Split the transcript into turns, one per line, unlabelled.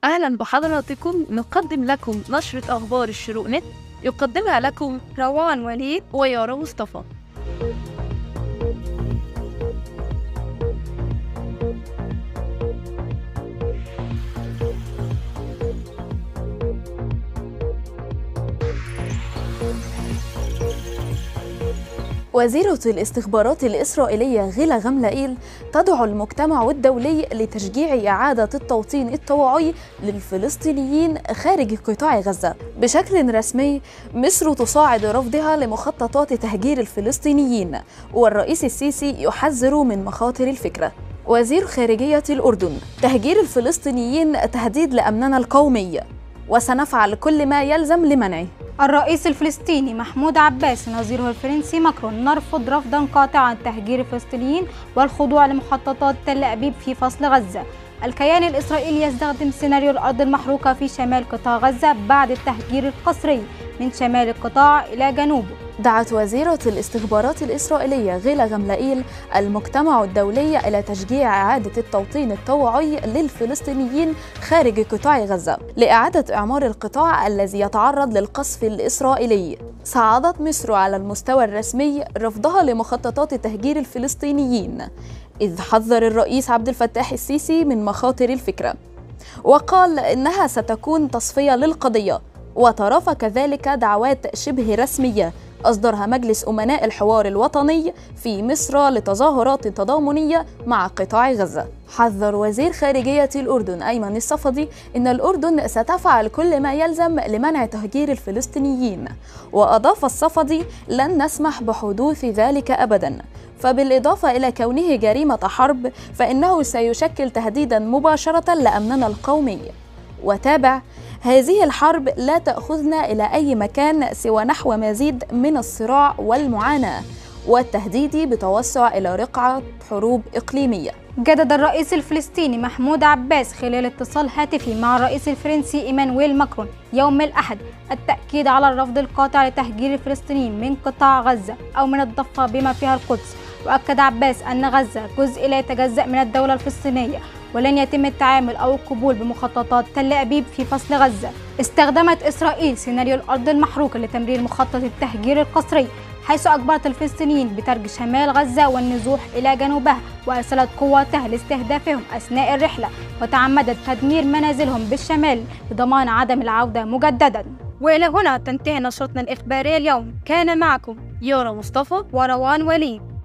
أهلا بحضراتكم. نقدم لكم نشرة أخبار الشروق نت، يقدمها لكم
روان وليد
ويارا مصطفى.
وزيرة الاستخبارات الإسرائيلية غيلا غملائيل تدعو المجتمع الدولي لتشجيع إعادة التوطين الطوعي للفلسطينيين خارج قطاع غزة. بشكل رسمي، مصر تصاعد رفضها لمخططات تهجير الفلسطينيين، والرئيس السيسي يحذر من مخاطر الفكرة. وزير خارجية الأردن: تهجير الفلسطينيين تهديد لأمننا القومي، وسنفعل كل ما يلزم لمنعه.
الرئيس الفلسطيني محمود عباس نظيره الفرنسي ماكرون نرفض رفضا قاطعا تهجير الفلسطينيين والخضوع لمخططات تل أبيب في فصل غزة. الكيان الإسرائيلي يستخدم سيناريو الأرض المحروقة في شمال قطاع غزة بعد التهجير القسري من شمال القطاع إلى جنوبه.
دعت وزيرة الاستخبارات الإسرائيلية غيلا غملائيل المجتمع الدولي إلى تشجيع إعادة التوطين الطوعي للفلسطينيين خارج قطاع غزة لإعادة إعمار القطاع الذي يتعرض للقصف الإسرائيلي. صعدت مصر على المستوى الرسمي رفضها لمخططات تهجير الفلسطينيين، إذ حذر الرئيس عبد الفتاح السيسي من مخاطر الفكرة، وقال إنها ستكون تصفية للقضية. وترافق كذلك دعوات شبه رسمية أصدرها مجلس أمناء الحوار الوطني في مصر لتظاهرات تضامنية مع قطاع غزة. حذر وزير خارجية الأردن أيمن الصفدي إن الأردن ستفعل كل ما يلزم لمنع تهجير الفلسطينيين، وأضاف الصفدي: لن نسمح بحدوث ذلك أبداً. فبالإضافة إلى كونه جريمة حرب، فإنه سيشكل تهديداً مباشرة لأمننا القومي. وتابع: هذه الحرب لا تأخذنا إلى أي مكان سوى نحو مزيد من الصراع والمعاناة والتهديد بتوسع إلى رقعة حروب إقليمية.
جدد الرئيس الفلسطيني محمود عباس خلال اتصال هاتفي مع الرئيس الفرنسي إيمانويل ماكرون يوم الأحد التأكيد على الرفض القاطع لتهجير الفلسطينيين من قطاع غزة أو من الضفة بما فيها القدس. وأكد عباس أن غزة جزء لا يتجزأ من الدولة الفلسطينية، ولن يتم التعامل أو القبول بمخططات تل أبيب في فصل غزة. استخدمت إسرائيل سيناريو الأرض المحروقة لتمرير مخطط التهجير القسري، حيث أجبرت الفلسطينيين بترك شمال غزة والنزوح إلى جنوبها، وأرسلت قواتها لاستهدافهم أثناء الرحلة، وتعمدت تدمير منازلهم بالشمال لضمان عدم العودة مجددا. وإلى هنا تنتهي نشرتنا الإخبارية اليوم. كان معكم
يارا مصطفى
وروان وليد.